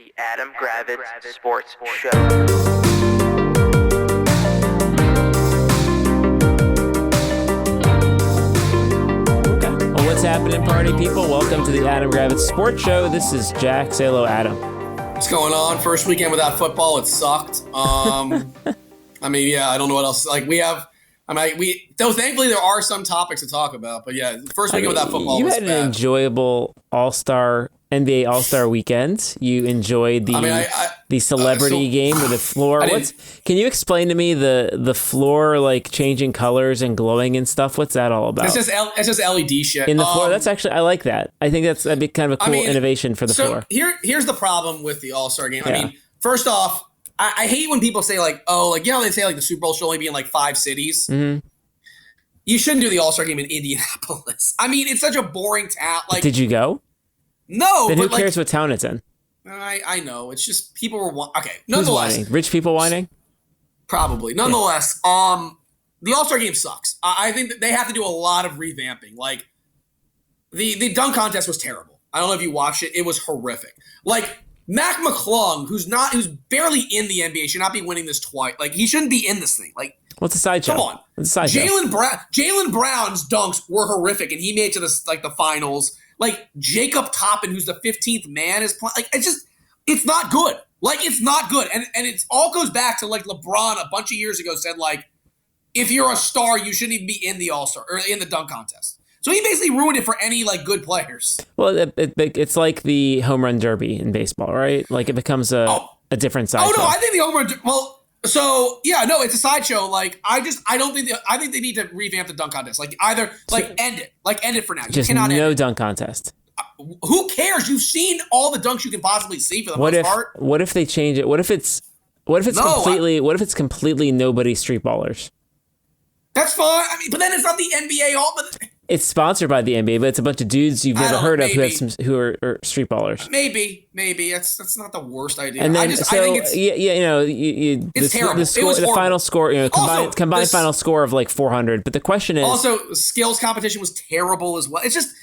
The Adam Gravitz Sports Show. Well, what's happening, party people? Welcome to the Adam Gravitz Sports Show. This is Jack. Say hello, Adam. What's going on? First weekend without football. It sucked. I don't know what else. Though thankfully there are some topics to talk about. But yeah, first weekend without football you was had bad. an enjoyable NBA All-Star weekend. You enjoyed the celebrity game with the floor. Can you explain to me the floor like changing colors and glowing and stuff? What's that all about? It's just LED shit in the floor. That's actually, I like that. I think that'd be kind of a cool innovation for the floor. Here's the problem with the All-Star game. Yeah. I mean, first off, I hate when people say they say the Super Bowl should only be in 5 cities. Mm-hmm. You shouldn't do the All-Star game in Indianapolis. I mean, it's such a boring town. Did you go? No. Then who cares what town it's in? I know. It's just people were okay. Who's whining? Rich people whining? Probably. Nonetheless, the All-Star game sucks. I think that they have to do a lot of revamping. The dunk contest was terrible. I don't know if you watched it. It was horrific. Mac McClung, who's barely in the NBA, should not be winning this twice. He shouldn't be in this thing. What's the sideshow? Come on. Jaylen Brown's dunks were horrific, and he made it to the finals. Jacob Toppin, who's the 15th man, is playing. It's not good. It's not good. And it all goes back to LeBron a bunch of years ago said if you're a star, you shouldn't even be in the All-Star or in the dunk contest. So he basically ruined it for any good players. Well, it's like the home run derby in baseball, right? It becomes a different sideshow. Oh no, I think the home run. Well, so yeah, no, it's a sideshow. I think they need to revamp the dunk contest. End it for now. Just no dunk contest. Who cares? You've seen all the dunks you can possibly see for the most part. What if they change it? What if it's completely nobody street ballers? That's fine. I mean, but then it's not the NBA. It's sponsored by the NBA, but it's a bunch of dudes you've never heard of who are street ballers. Maybe that's not the worst idea. And then, I think it's it's terrible. The final score, combined final score of 400. But the question is also skills competition was terrible as well. It's just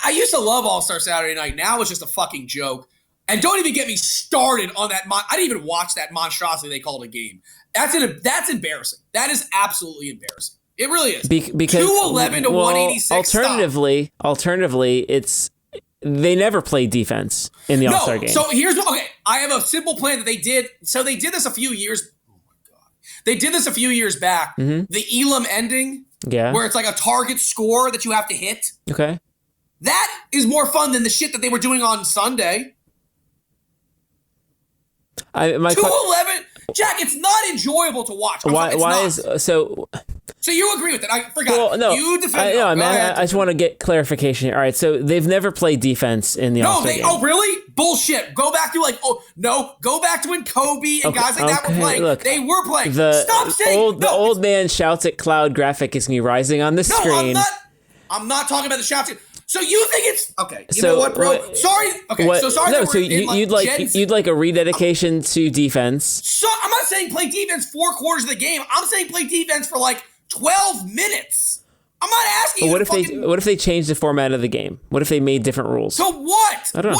I used to love All-Star Saturday Night. Now it's just a fucking joke. And don't even get me started on that. I didn't even watch that monstrosity they called a game. That's embarrassing. That is absolutely embarrassing. It really is. Because 211 to 186. Alternatively, it's they never play defense in the All-Star game. So I have a simple plan that they did. So they did this a few years. Oh my god, they did this a few years back. Mm-hmm. The Elam ending, where it's a target score that you have to hit. Okay, that is more fun than the shit that they were doing on Sunday. 211, Jack. It's not enjoyable to watch. So you agree with it? I forgot. Well, no, you defend it. I just want to get clarification here. All right, so they've never played defense in the All-Star game. Oh, really? Bullshit. Go back to go back to when Kobe and guys like that were playing. Look, they were playing. Stop saying the old man shouts at cloud graphic is me rising on the screen. I'm not talking about the shouts. So you think it's okay? You know what, bro? Sorry. Okay, sorry. No, so you'd like a rededication to defense. So I'm not saying play defense 4 quarters of the game. I'm saying play defense for 12 minutes. I'm not asking. What if they changed the format of the game? What if they made different rules? So what? I don't know.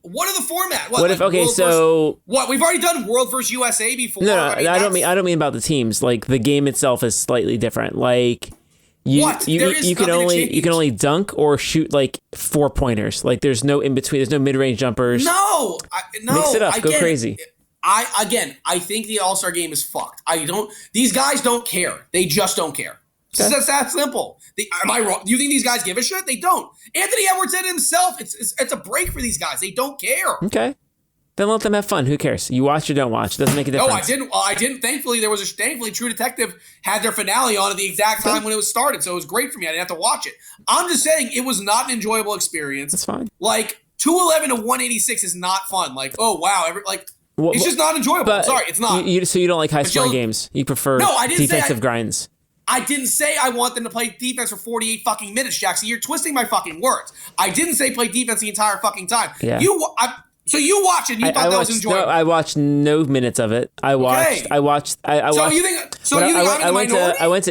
What are the format? What we've already done World versus USA before. No, I don't mean about the teams. The game itself is slightly different. You can only dunk or shoot 4-pointers. There's no in between. There's no mid-range jumpers. No. Mix it up. Go crazy. I think the All-Star game is fucked. These guys don't care. They just don't care. Okay. That's that simple. Am I wrong? Do you think these guys give a shit? They don't. Anthony Edwards said it himself. It's a break for these guys. They don't care. Okay. Then let them have fun. Who cares? You watch or don't watch. It doesn't make a difference. No, I didn't. Thankfully, True Detective had their finale on at the exact time when it was started. So it was great for me. I didn't have to watch it. I'm just saying it was not an enjoyable experience. That's fine. 211 to 186 is not fun. Oh, wow. It's just not enjoyable. I'm sorry, it's not. So you don't like high-scoring games? You prefer defensive grinds? I didn't say I want them to play defense for 48 fucking minutes, Jack. So you're twisting my fucking words. I didn't say play defense the entire fucking time. Yeah. So you watch it and you thought that was enjoyable. No, I watched no minutes of it. I watched. I went to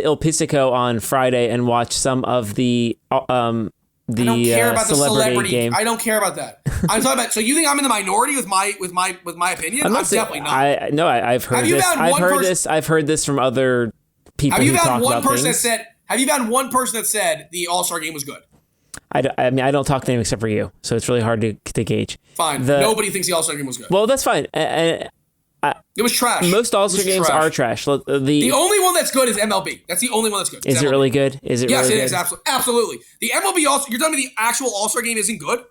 Il Pizzico on Friday and watched some of the the don't care about the celebrity game. I don't care about that. I'm talking about. So you think I'm in the minority with my opinion? I'm definitely not. I've heard this. I've heard this from other people. Have you found one person that said? Have you found one person that said the All-Star game was good? I mean, I don't talk to them except for you, so it's really hard to gauge. Fine. Nobody thinks the All-Star game was good. Well, that's fine. It was trash. Most All-Star games are trash. The only one that's good is MLB. That's the only one that's good. Is it really good? Is it? Yes, really it good? is. Absolutely. The MLB also. You're telling me the actual All-Star game isn't good?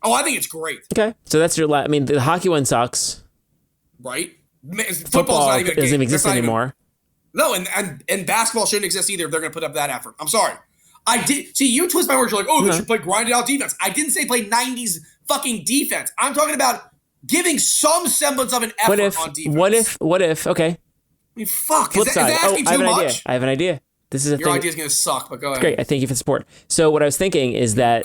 Oh, I think it's great. Okay, so that's your. I mean, the hockey one sucks. Right. Football not even a game. doesn't exist anymore. No, and basketball shouldn't exist either if they're going to put up that effort. I'm sorry. I did see you twist my words. You're like, oh, they should play grinded out defense. I didn't say play 90s fucking defense. I'm talking about giving some semblance of an effort on defense. What if? Okay. I mean, fuck. Flip side. Asking too much? I have an idea. This is Your idea's going to suck, but go ahead. Great. I thank you for the support. So what I was thinking is that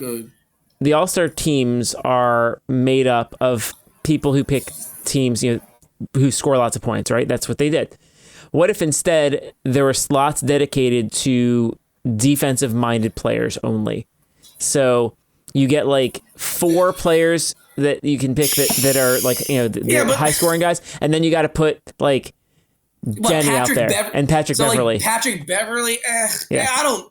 the All-Star teams are made up of people who pick teams, who score lots of points, right? That's what they did. What if instead there were slots dedicated to defensive-minded players only? So you get like 4 players that you can pick that are like, the high-scoring guys, and then you got to put like Denny out there and Patrick Beverly. Like Patrick Beverly, I don't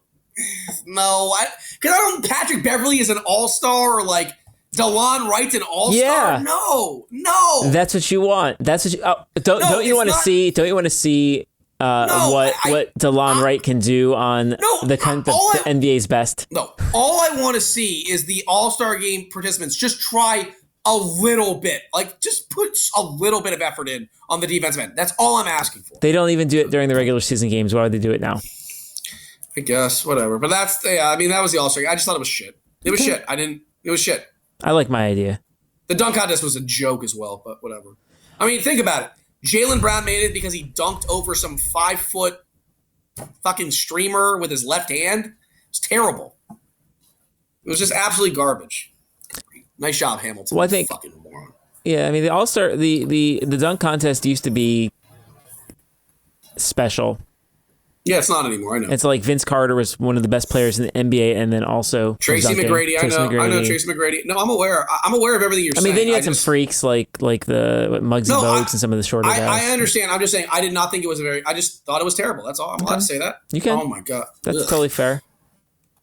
know. Because Patrick Beverly is an all-star, or like DeLon Wright's an all-star. Yeah. No. That's what you want. That's what you. Don't you want to see? Don't you want to see what DeLon Wright can do on the NBA's best? No. All I want to see is the All-Star game participants just try a little bit. Like, just put a little bit of effort in on the defensive end. That's all I'm asking for. They don't even do it during the regular season games. Why would they do it now? I guess, whatever. But that was the All-Star game. I just thought it was shit. It was shit. It was shit. I like my idea. The dunk contest was a joke as well, but whatever. I mean, think about it. Jaylen Brown made it because he dunked over some 5-foot fucking streamer with his left hand. It's terrible. It was just absolutely garbage. Nice job, Hamilton. Well, I think, fucking moron. Yeah, I mean, the All-Star, the dunk contest used to be special. Yeah, it's not anymore. I know. It's like Vince Carter was one of the best players in the NBA, and then also Tracy McGrady. I know Tracy McGrady. No, I'm aware. I'm aware of everything you're saying. I mean, then you had some freaks like the Muggsy Bogues and some of the shorter guys. I understand. I'm just saying I did not think it was I just thought it was terrible. That's all. I'm allowed to say that. You can. Oh my god, that's totally fair.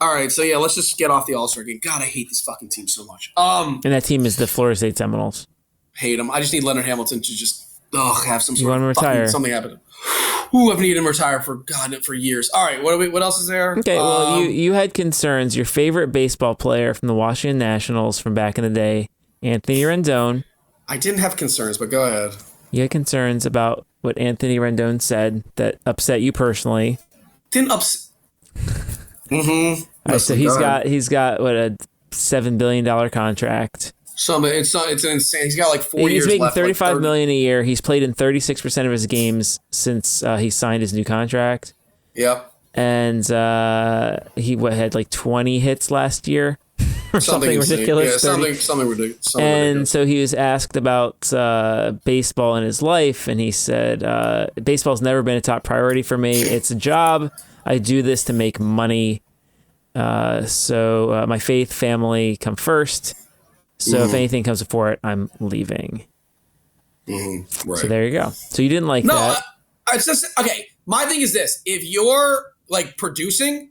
All right, so yeah, let's just get off the All-Star game. God, I hate this fucking team so much. And that team is the Florida State Seminoles. Hate them. I just need Leonard Hamilton to just have some sort of fucking something happen. Ooh, I've needed him to retire for years. All right, what else is there? Okay, well, you had concerns. Your favorite baseball player from the Washington Nationals from back in the day, Anthony Rendon. I didn't have concerns, but go ahead. You had concerns about what Anthony Rendon said that upset you personally. Didn't upset. Mm-hmm. Right, so he's got what, a $7 billion contract. It's insane. He's got like 4 years left. He's making $35 million a year. He's played in 36% of his games since he signed his new contract. Yep. And he had like 20 hits last year or something ridiculous. Yeah, something ridiculous. And so he was asked about baseball in his life, and he said, baseball's never been a top priority for me. It's a job. I do this to make money. So my faith, family come first. So if anything comes before it, I'm leaving. Mm-hmm. Right. So there you go. So you didn't like that. It's just, okay, my thing is this. If you're like producing,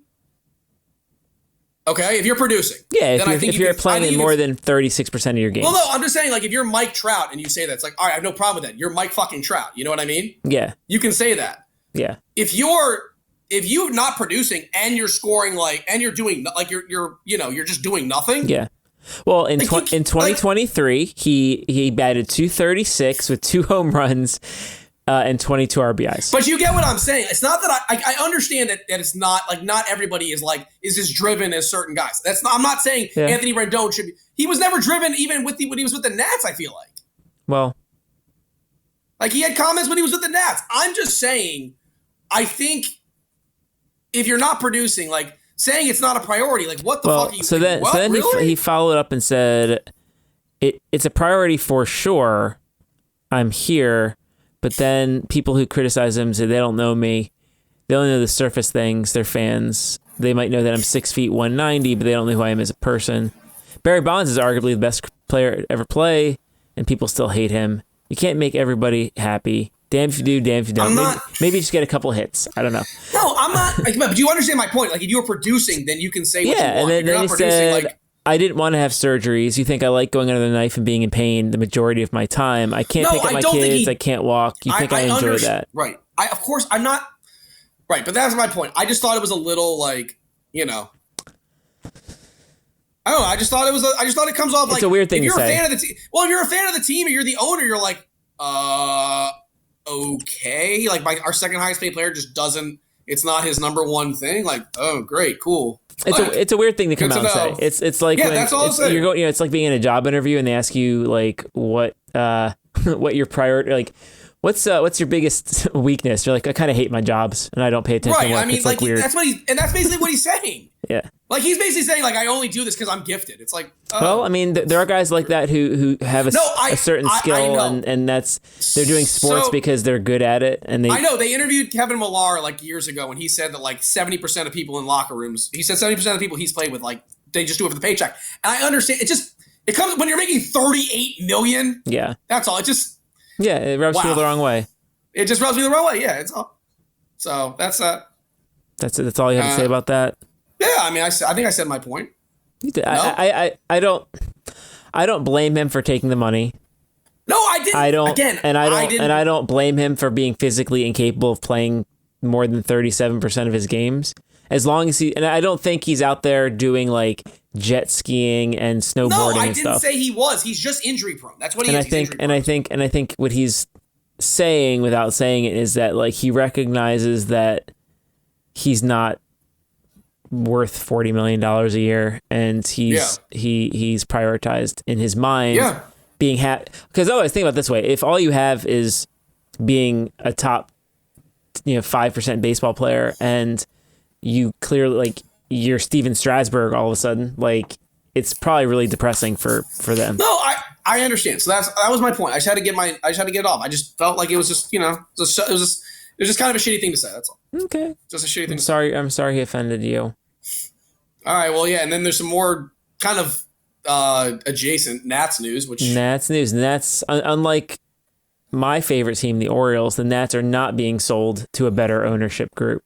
if you're producing. Yeah, if you're playing in more than 36% of your games. Well, no, I'm just saying, like, if you're Mike Trout and you say that, it's like, all right, I have no problem with that. You're Mike fucking Trout. You know what I mean? Yeah. You can say that. Yeah. If you're not producing and you're scoring, and you're doing, you're just doing nothing. Yeah. Well, in 2023, he batted .236 with 2 home runs and 22 RBIs. But you get what I'm saying. It's not that I understand that it's not like not everybody is as driven as certain guys. I'm not saying Anthony Rendon should be. He was never driven even when he was with the Nats. I feel like. Well, like he had comments when he was with the Nats. I'm just saying. I think if you're not producing, saying it's not a priority, what the fuck are you so then, what? So then really? he followed up and said, it's a priority for sure. I'm here. But then people who criticize him say they don't know me. They only know the surface things. They're fans. they might know that I'm 6 feet 190, but they don't know who I am as a person. Barry Bonds is arguably the best player to ever play, and people still hate him. You can't make everybody happy. Damn if you do, damn if you don't. Maybe just get a couple hits. I don't know. No, I'm not. But do you understand my point? Like, if you were producing, then you can say what you want. And then he said, like, I didn't want to have surgeries. You think I like going under the knife and being in pain the majority of my time. I can't pick up my kids. I can't walk. You think I enjoy that? Right. Of course, I'm not. Right, but that's my point. I just thought it was a little like, I don't know. I just thought it comes off like, it's a weird thing if you're to say. A fan of the team. Well, if you're a fan of the team and you're the owner, you're like, okay. Like our second highest paid player just doesn't. It's not his number one thing. Like, oh, great, cool. It's a weird thing to come out and say. It's like when that's all I'm saying. You're going. It's like being in a job interview and they ask you like what your priority like. What's your biggest weakness? You're like, I kind of hate my jobs and I don't pay attention. Right. To work. I mean, it's like weird. that's basically what he's saying. Yeah. Like he's basically saying like I only do this because I'm gifted. It's like well, I mean, there are guys like that who have a certain skill and they're doing sports because they're good at it. And I know they interviewed Kevin Millar like years ago and he said that like 70% of people in locker rooms. He said 70% of the people he's played with like they just do it for the paycheck. And I understand it comes when you're making $38 million. Yeah. That's all. It rubs people the wrong way. It just rubs me the wrong way. Yeah, it's all. So that's that. That's it. That's all you have to say about that. Yeah, I mean, I think I said my point. You did. No? I don't blame him for taking the money. No, I didn't. I don't. Again, and I don't blame him for being physically incapable of playing more than 37% of his games. As long as and I don't think he's out there doing like jet skiing and snowboarding and stuff. No, I didn't say he was. He's just injury prone. That's what he is. I think what he's saying without saying it is that like he recognizes that he's not worth $40 million a year and he's prioritized in his mind being happy. Because I always think about it this way: if all you have is being a top 5% baseball player and you clearly like you're Steven Strasburg all of a sudden, like it's probably really depressing for them. No, I understand. So that was my point. I just had to get it off. I just felt like it was just, it was just kind of a shitty thing to say. That's all. Okay. Just a shitty thing. I'm sorry he offended you. All right. Well, yeah. And then there's some more kind of adjacent Nats news, Nats, unlike my favorite team, the Orioles, the Nats are not being sold to a better ownership group.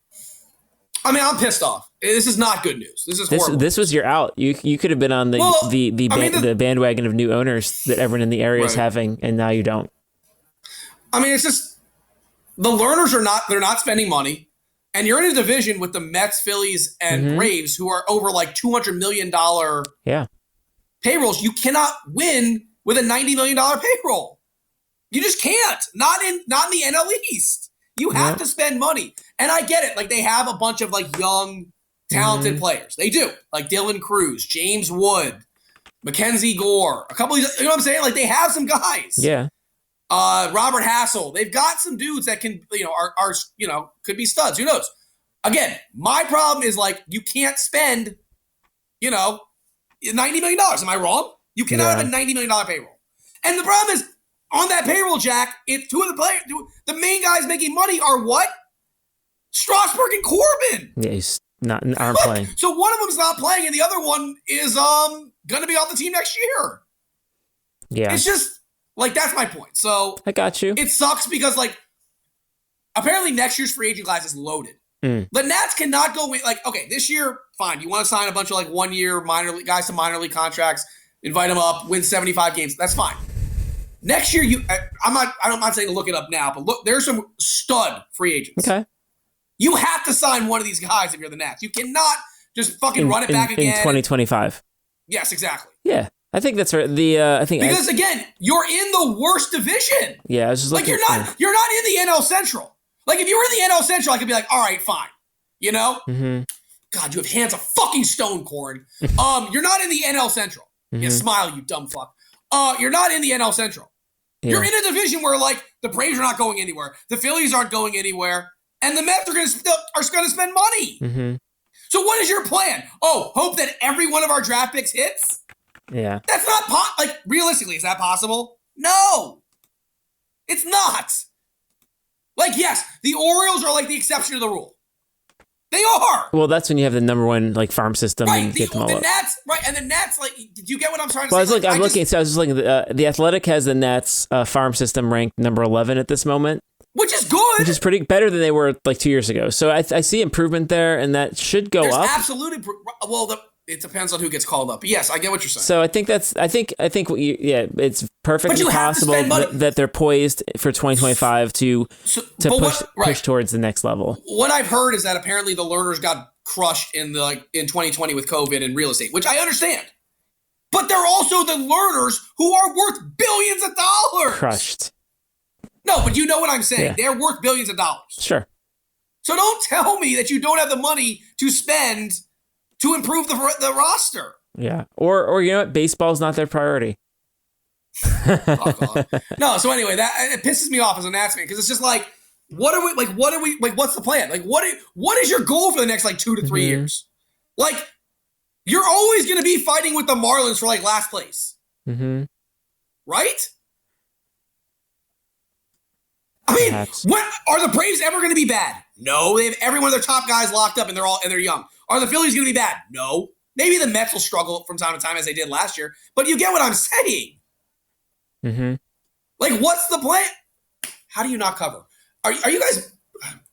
I mean, I'm pissed off. This is not good news. This is horrible. This was your out. You could have been on the bandwagon of new owners that everyone in the area is having, and now you don't. I mean, it's just the learners they're not spending money, and you're in a division with the Mets, Phillies, and Braves who are over like $200 million payrolls. You cannot win with a $90 million payroll. You just can't. Not in the NL East. You have to spend money. And I get it. Like, they have a bunch of, like, young, talented players. They do. Like Dylan Cruz, James Wood, Mackenzie Gore, a couple of, you know what I'm saying? Like, they have some guys. Yeah. Robert Hassel. They've got some dudes that can, are could be studs. Who knows? Again, my problem is, like, you can't spend, $90 million. Am I wrong? You cannot have a $90 million payroll. And the problem is, on that payroll, Jack, it's two of the players. The main guys making money are what? Strasburg and Corbin. Yeah, he's aren't playing. So one of them's not playing, and the other one is going to be on the team next year. Yeah, it's just like that's my point. So I got you. It sucks because like apparently next year's free agent class is loaded. The Nats cannot go in. Like, okay, this year, fine. You want to sign a bunch of like 1 year minor league guys to minor league contracts, invite them up, win 75 games. That's fine. Next year, I'm not saying to look it up now, but look, there's some stud free agents. Okay. You have to sign one of these guys if you're the Nats. You cannot just fucking run it back again. In 2025. Yes, exactly. Yeah. I think that's right. Because again, you're in the worst division. Yeah, I was just like you're not in the NL Central. Like if you were in the NL Central, I could be like, all right, fine. Mm-hmm. God, you have hands of fucking stone, Corn. You're not in the NL Central. You smile, you dumb fuck. You're not in the NL Central. Yeah. You're in a division where like the Braves are not going anywhere, the Phillies aren't going anywhere, and the Mets are going to spend money. Mm-hmm. So what is your plan? Oh, hope that every one of our draft picks hits? Yeah. That's not like realistically, is that possible? No. It's not. Like, yes, the Orioles are like the exception to the rule. They are. Well, that's when you have the number one like farm system Right. and get them all the up. Nats, right? And the Nats, like, did you get what I'm trying to Well, say? I was just looking. The Athletic has the Nats farm system ranked number 11 at this moment, which is good. which is pretty better than they were like 2 years ago. So I see improvement there, and that should go There's up. absolute. It depends on who gets called up. But yes, I get what you're saying. So I think it's perfectly possible that they're poised for 2025 to push towards the next level. What I've heard is that apparently the learners got crushed in 2020 with COVID and real estate, which I understand. But they're also the learners who are worth billions of dollars. Crushed. No, but you know what I'm saying. Yeah. They're worth billions of dollars. Sure. So don't tell me that you don't have the money to spend to improve the roster. Yeah. Or you know what? Baseball's not their priority. No, so anyway, it pisses me off as a Nats fan because it's just like, what's the plan? Like, what is your goal for the next 2 to 3 years? Like, you're always going to be fighting with the Marlins for last place. Mm-hmm. Right? I mean, what are the Braves ever going to be bad? No, they have every one of their top guys locked up and they're young. Are the Phillies going to be bad? No. Maybe the Mets will struggle from time to time as they did last year, but you get what I'm saying. Mm-hmm. What's the plan? How do you not cover? Are you guys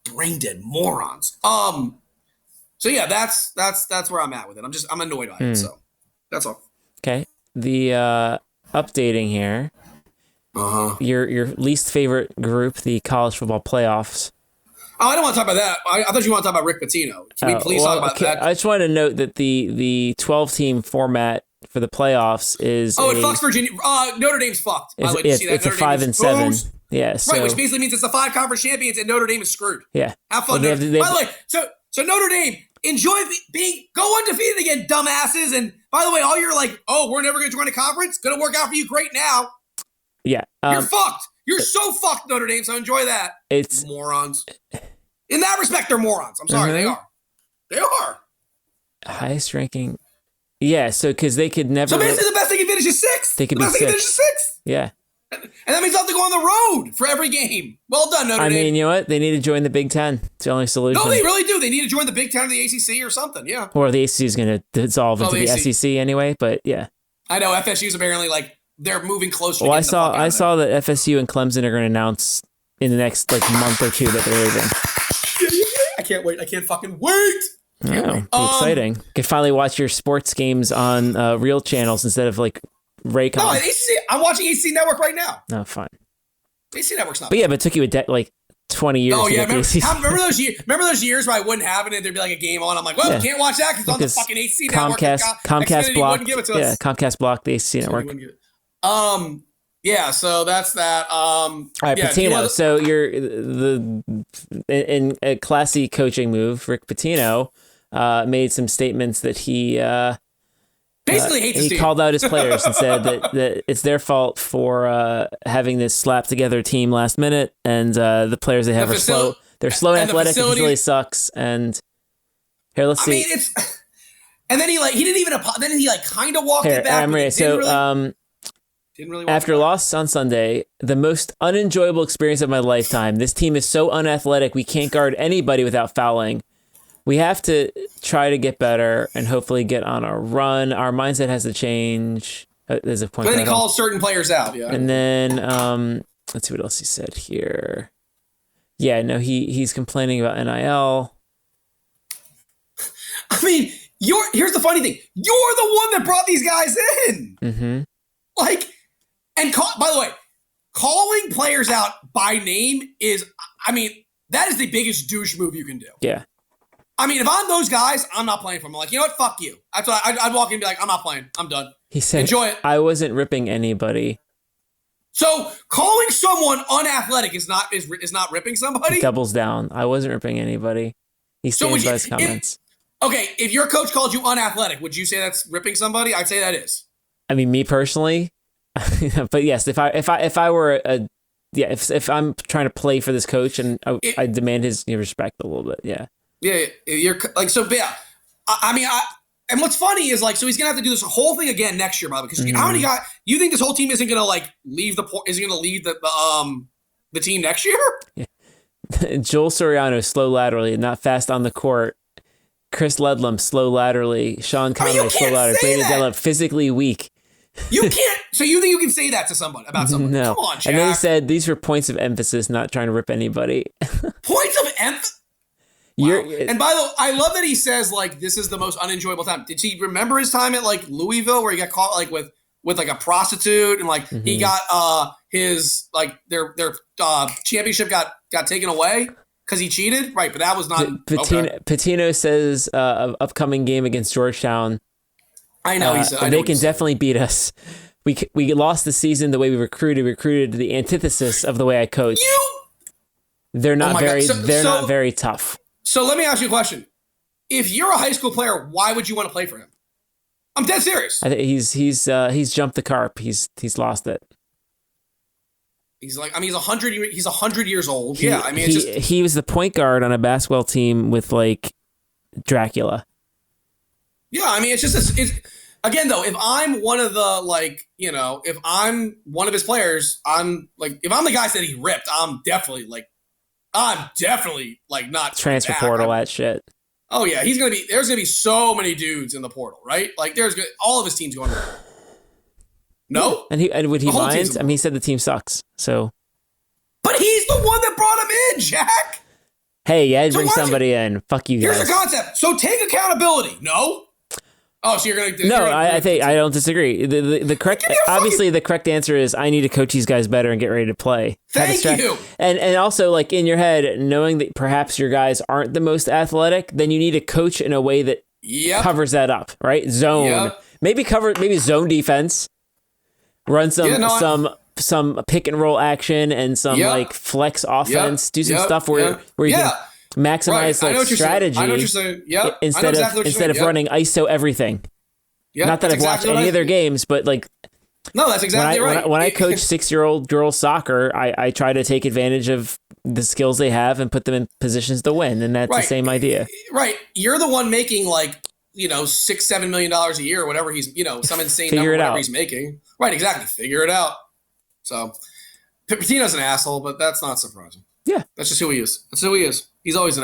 brain dead morons? So yeah, that's where I'm at with it. I'm annoyed by it. So that's all. Okay. The updating here. Your least favorite group, the college football playoffs. Oh, I don't want to talk about that. I thought you want to talk about Rick Pitino. Can we please talk about that? I just wanted to note that the 12-team format for the playoffs is it fucks Virginia. Notre Dame's fucked. By the way, it's a 5 and 7. Yeah, so, right, which basically means it's the 5 conference champions and Notre Dame is screwed. Yeah, have fun. By the way, so Notre Dame, enjoy go undefeated again, dumbasses. And by the way, all you're we're never going to join a conference. Going to work out for you great now. Yeah, you're fucked. You're so fucked, Notre Dame. So enjoy that. It's morons. In that respect, they're morons. I'm sorry, they are. They are. Highest ranking. Yeah, so because they could never. So basically, the best they can finish is 6th. They could be 6th. Yeah. And that means they'll have to go on the road for every game. Well done, Notre Dame. I mean, you know what? They need to join the Big Ten. It's the only solution. No, they really do. They need to join the Big Ten or the ACC or something. Yeah. Or the ACC is going to dissolve into the SEC anyway. But yeah. I know FSU's apparently they're moving closer. Well, I saw that FSU and Clemson are going to announce in the next month or two that they're leaving. I can't wait. I can't fucking wait. Exciting. You can finally watch your sports games on real channels instead of Raycom. No, ACC. I'm watching ACC Network right now. No, fine. ACC Network's not. But yeah, but it took you 20 years. Oh yeah, remember those years? Remember those years where I wouldn't have it and there'd be a game on? I'm like, well, can't watch that because it's on the fucking ACC Network. Comcast blocked. Give it to us. Yeah, Comcast blocked the ACC Network. Yeah, so that's that. All right, Pitino. So you're in a classy coaching move. Rick Pitino made some statements that he basically hates his team. He called out his players and said that it's their fault for having this slapped together team last minute, and the players they have are slow. They're slow and athletic. The facility sucks. And here, let's see. I mean, it's. And then he didn't even. Then he kind of walked it back. After loss on Sunday, the most unenjoyable experience of my lifetime. This team is so unathletic, we can't guard anybody without fouling. We have to try to get better and hopefully get on a run. Our mindset has to change. There's a point. But then he calls certain players out. Yeah. And then let's see what else he said here. Yeah, no, he's complaining about NIL. I mean, here's the funny thing. You're the one that brought these guys in. Mm-hmm. By the way, calling players out by name that is the biggest douche move you can do. Yeah. I mean, if I'm those guys, I'm not playing for them. I'm like, you know what? Fuck you. That's what I'd walk in and be like, I'm not playing. I'm done. He said, enjoy it. I wasn't ripping anybody. So calling someone unathletic is not ripping somebody? He doubles down. I wasn't ripping anybody. He stands by his comments. If your coach called you unathletic, would you say that's ripping somebody? I'd say that is. I mean, me personally, but yes, if I were if I'm trying to play for this coach and I demand his respect a little bit, yeah. Yeah, you're yeah. And what's funny is so he's gonna have to do this whole thing again next year, Bob. Because how many guys you think this whole team isn't gonna leave the team next year? Yeah. Joel Soriano slow laterally, not fast on the court, Chris Ledlam, slow laterally. Sean Conway, slow laterally. Brandon Dellup, physically weak. You can't. So you think you can say that to somebody about someone? No. Come on, Jack. And then he said these were points of emphasis, not trying to rip anybody. Points of emphasis. Wow. And by the way, I love that he says like this is the most unenjoyable time. Did he remember his time at like Louisville where he got caught like with like a prostitute and like he got his like their championship got taken away because he cheated? Right, but that was not. Patino says upcoming game against Georgetown. I know he said they can definitely beat us. We lost the season the way we recruited the antithesis of the way I coach. They're not not very tough. So let me ask you a question. If you're a high school player, why would you want to play for him? I'm dead serious. I think he's jumped the carp. He's lost it. He's like, I mean, he's 100 years old. He was the point guard on a basketball team with like Dracula. Yeah, I mean, it's again though, if I'm one of the like, if I'm one of his players, I'm like, if I'm the guy that he ripped, I'm definitely not transfer portal that shit. Oh yeah, there's gonna be so many dudes in the portal, right? Like all of his team's going there. No? And would he mind? I mean, he said the team sucks, so. But he's the one that brought him in, Jack. Hey, yeah, bring somebody in. Fuck you guys. Here's the concept. So take accountability. No? Oh, so you're gonna? No, I think I don't disagree. The correct, obviously, the correct answer is I need to coach these guys better and get ready to play. Thank you. And also, like in your head, knowing that perhaps your guys aren't the most athletic, then you need to coach in a way that covers that up, right? Zone, maybe zone defense, run some pick and roll action and some like flex offense. Do some stuff where you can maximize like strategy. I know what you're saying. Yeah. Instead of running ISO everything. Yeah. Not that I've watched any of their games, but like. No, that's exactly right. When I coach 6-year-old girls soccer, I try to take advantage of the skills they have and put them in positions to win, and that's the same idea. Right. You're the one making like $6-7 million a year or whatever he's some insane number whatever he's making. Right. Exactly. Figure it out. So Pitino's an asshole, but that's not surprising. Yeah. That's just who he is. That's who he is. He's always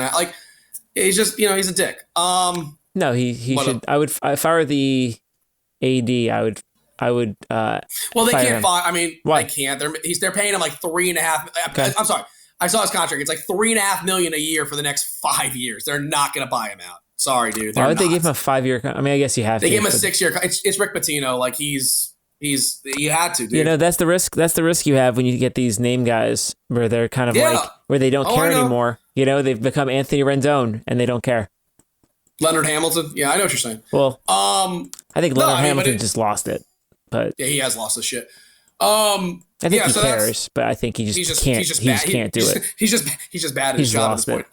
he's just, he's a dick. No, he should. I would, if I were the AD, I would. Well, they can't fire. I mean, why? They can't. They're paying him like $3.5. Okay. I'm sorry. I saw his contract. It's like $3.5 million a year for the next 5 years. They're not going to buy him out. Sorry, dude. Why would they give him a 5-year? I mean, I guess you have to. They gave him a 6-year. It's Rick Pitino. Like you had to, dude. That's the risk. That's the risk you have when you get these name guys where they're kind of like where they don't care anymore. They've become Anthony Rendon and they don't care. Leonard Hamilton. Yeah, I know what you're saying. Well, I think Leonard Hamilton just lost it, but yeah, he has lost his shit. I think he cares, but I think he just can't do it. He's just bad at his job at this point.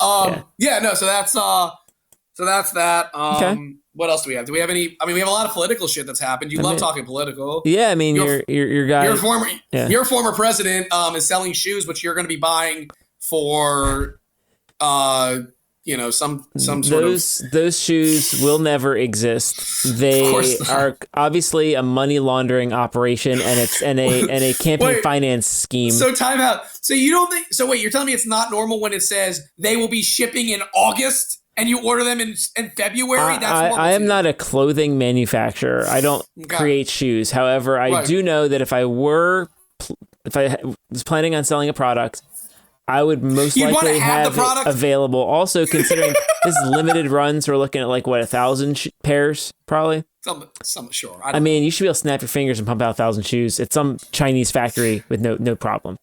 So that's that. Okay. What else do we have? Do we have any? I mean, we have a lot of political shit that's happened. You love talking political. Yeah, I mean, your guy. Your former president is selling shoes, which you're going to be buying for, some sort of. Those shoes will never exist. They are obviously a money laundering operation, and it's a campaign finance scheme. So time out. So you don't think? So wait, you're telling me it's not normal when it says they will be shipping in August? And you order them in February? I am not a clothing manufacturer. I don't create shoes. However, I do know that if I was planning on selling a product, I would most likely have it available. Also, considering this is limited runs, we're looking at 1,000 pairs, probably. Some sure. I mean, you should be able to snap your fingers and pump out 1,000 shoes at some Chinese factory with no problem.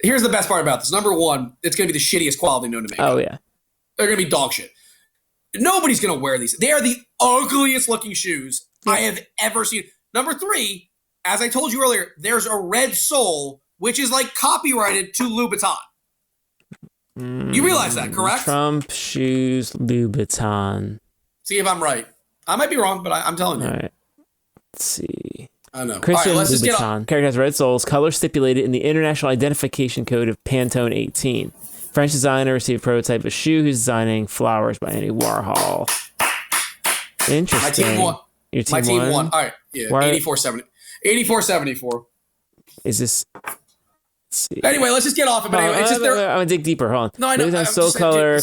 Here's the best part about this. Number one, it's going to be the shittiest quality known to make. Oh, yeah. They're going to be dog shit. Nobody's going to wear these. They are the ugliest looking shoes I have ever seen. Number three, as I told you earlier, there's a red sole, which is copyrighted to Louboutin. You realize that, correct? Trump shoes, Louboutin. See if I'm right. I might be wrong, but I'm telling you. All right. Let's see. I know. Christian Louboutin. Character has red soles, color stipulated in the International Identification Code of Pantone 18. French designer received a prototype of shoe who's designing flowers by Andy Warhol. Interesting. My team won. All right. Yeah. 84-74. Is this? Let's see. Anyway, let's just get off of it. Anyway, I'm going to dig deeper. Hold on. No, I know. Soul color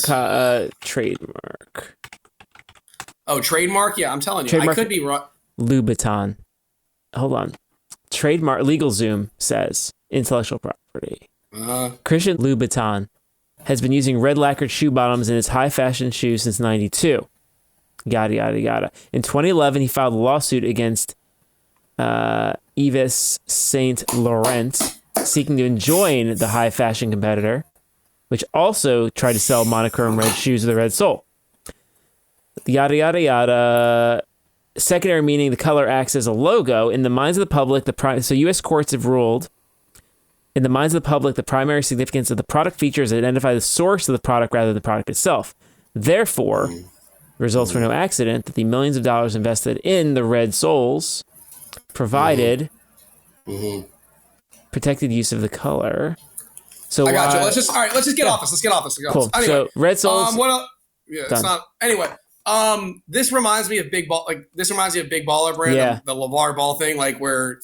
trademark. Oh, trademark? Yeah, I'm telling you. Trademark, I could be wrong. Louboutin. Hold on. Trademark, LegalZoom says intellectual property. Christian Louboutin has been using red lacquered shoe bottoms in his high fashion shoes since 92. Yada, yada, yada. In 2011, he filed a lawsuit against Yves Saint Laurent, seeking to enjoin the high fashion competitor, which also tried to sell monochrome red shoes with a red sole. Yada, yada, yada. Secondary meaning the color acts as a logo. In the minds of the public, so U.S. courts have ruled, in the minds of the public, the primary significance of the product features identify the source of the product rather than the product itself. Therefore, results were no accident that the millions of dollars invested in the red soles provided protected use of the color. So I got you. Let's just get off this. Let's get off this. Cool. Anyway, so red soles. What else? Yeah, done. It's not. Anyway, this reminds me of Big Baller Brand, the LeVar Ball thing, like where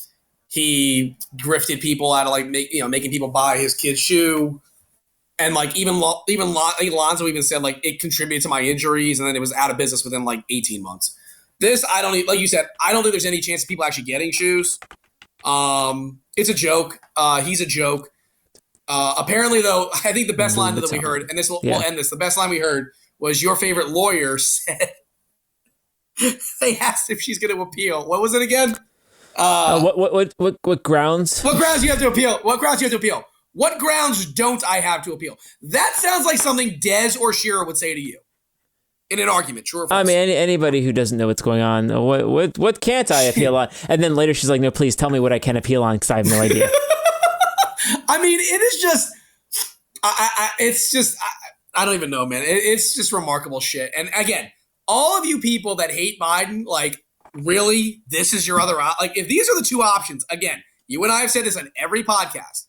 he grifted people out of like making people buy his kid's shoe. And like even Lonzo even said like it contributed to my injuries, and then it was out of business within like 18 months. This like you said, I don't think there's any chance of people actually getting shoes. It's a joke. He's a joke. Apparently though, I think the best line that we heard, and we'll end this. The best line we heard was your favorite lawyer said they asked if she's going to appeal. What was it again? What grounds? What grounds you have to appeal? What grounds you have to appeal? What grounds don't I have to appeal? That sounds like something Dez or Shearer would say to you in an argument. True or false? I mean, anybody who doesn't know what's going on, what can't I appeal on? And then later she's like, no, please tell me what I can appeal on because I have no idea. I mean, it is just, I don't even know, man. It's just remarkable shit. And again, all of you people that hate Biden, like, really, this is your other option? Like, if these are the two options, again, you and I have said this on every podcast.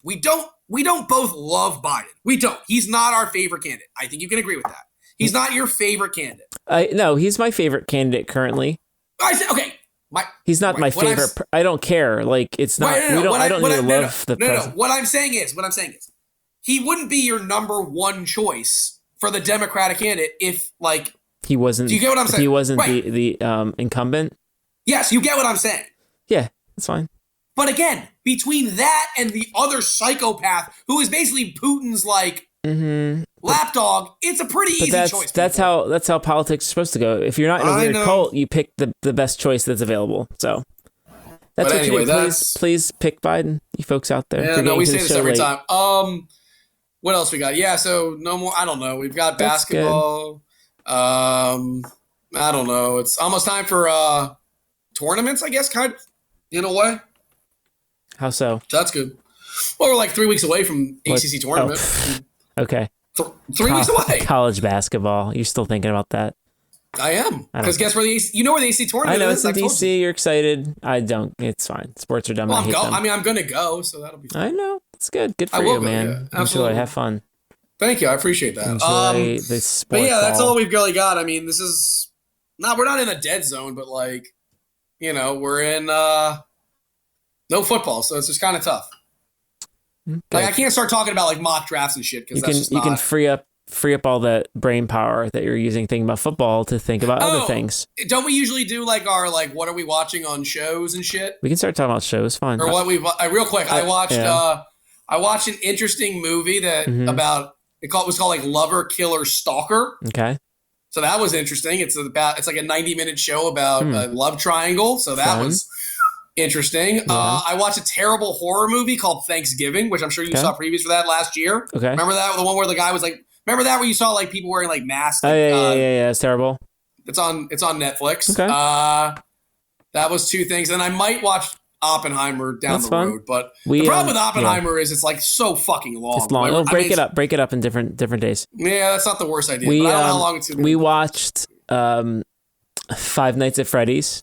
We don't both love Biden. We don't. He's not our favorite candidate. I think you can agree with that. He's not your favorite candidate. No, he's my favorite candidate currently. I said, okay. He's not my favorite. I don't care. Like, it's not. I don't need to love the president. No. What I'm saying is, he wouldn't be your number one choice for the Democratic candidate if, like, he wasn't. Do you get what I'm saying? If he wasn't the incumbent. Yes, you get what I'm saying. Yeah, that's fine. But again, between that and the other psychopath who is basically Putin's like lapdog, it's a pretty easy choice. That's how politics is supposed to go. If you're not in a weird cult, you pick the best choice that's available. So that's what you do. Please pick Biden, you folks out there. Yeah, no, we say this every time. What else we got? Yeah, so no more. I don't know. We've got basketball. I don't know. It's almost time for tournaments, I guess, kind of, in a way. How so? That's good. Well, we're like 3 weeks away from ACC tournament. Oh. Okay. 3 weeks away. College basketball. You're still thinking about that? I am. Because guess where where the ACC tournament is? I know it's in DC. You're excited. I don't. It's fine. Sports are dumb. Well, I'm going to go, so that'll be fun. I know. It's good. Good for you, man. Yeah, enjoy. Have fun. Thank you. I appreciate that. Enjoy the sport. But yeah, that's all we've really got. I mean, this is we're not in a dead zone, but like, we're in no football, so it's just kind of tough. Okay. Like, I can't start talking about like mock drafts and shit because you can free up all that brain power that you're using thinking about football to think about other things. Don't we usually do like our what are we watching on shows and shit? We can start talking about shows. Fine. Or what we real quick. I watched an interesting movie that it was called like Lover, Killer, Stalker. Okay. So that was interesting. It's like a 90-minute show about a love triangle. So that was interesting. Yeah. I watched a terrible horror movie called Thanksgiving, which I'm sure you saw previews for that last year. Okay. Remember that? The one where the guy was like, remember that where you saw like people wearing like masks? Oh, yeah. It's terrible. It's on Netflix. Okay. That was two things. And I might watch Oppenheimer down the road. But the problem with Oppenheimer is it's like so fucking long. It's long. Break it up in different days. Yeah, that's not the worst idea. But I don't know how long it's going to be. We watched Five Nights at Freddy's.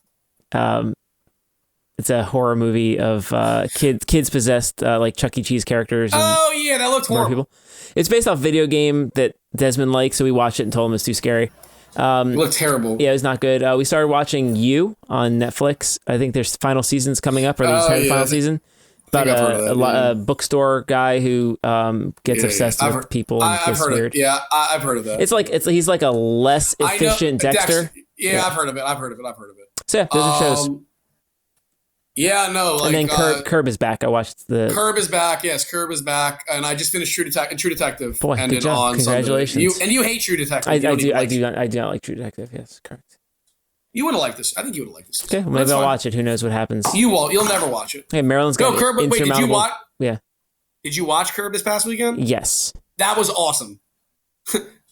It's a horror movie of kids possessed like Chuck E. Cheese characters. And that looked horrible. People. It's based off a video game that Desmond likes, so we watched it and told him it's too scary. It looked terrible. Yeah, it was not good. We started watching You on Netflix. I think there's final seasons coming up, or they just had a final season. About a bookstore guy who gets obsessed with people and gets weird. I've heard of that. He's like a less efficient Dexter. Yeah, I've heard of it. So yeah, those are shows. Yeah, no. Like, and then Curb is back. I watched the. Curb is back. Yes, Curb is back, and I just finished True Detective. Boy, good job! Congratulations. You hate True Detective. I do not like True Detective. Yes, correct. You would have liked this. I think you would have liked this. Okay, well, maybe I'll watch it. Who knows what happens? You won't. You'll never watch it. Hey, Maryland's got Curb. Wait, did you watch? Yeah. Did you watch Curb this past weekend? Yes. That was awesome.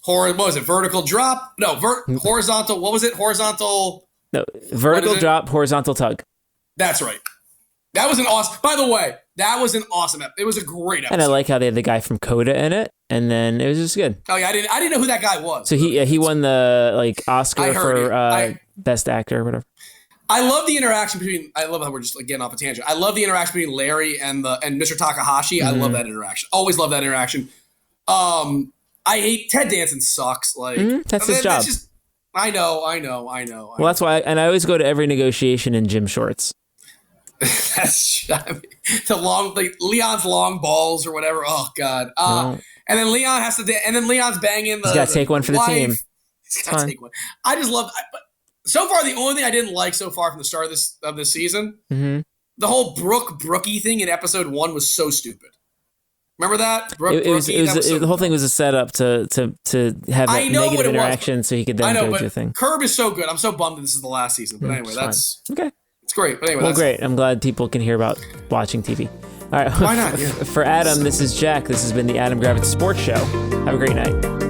What was it? Vertical drop? No, horizontal. What was it? Horizontal. No, vertical drop, horizontal tug. That's right. That was an awesome. By the way, that was an awesome. It was a great episode. And I like how they had the guy from Coda in it, and then it was just good. Oh yeah, I didn't know who that guy was. So he won the Oscar for best actor or whatever. I love the interaction between. I love how we're just getting off a tangent. I love the interaction between Larry and Mr. Takahashi. Mm-hmm. I love that interaction. Always love that interaction. I hate Ted Danson. Sucks. Like that's his job. I know. Well, that's why, and I always go to every negotiation in gym shorts. That's Leon's long balls or whatever. Oh God. And then Leon has to. And then Leon's banging. He's got to take one for the team. He's got to take one. I just love. So far, the only thing I didn't like so far from the start of this season, the whole Brookie thing in episode 1 was so stupid. Remember that? The whole thing was a setup to have that negative interaction, so he could then go to the thing. Curb is so good. I'm so bummed that this is the last season. But anyway, that's okay. It's great. But anyway, well, great. I'm glad people can hear about watching TV. All right. Why not? Yeah. For Adam, this is Jack. This has been the Adam Gravitz Sports Show. Have a great night.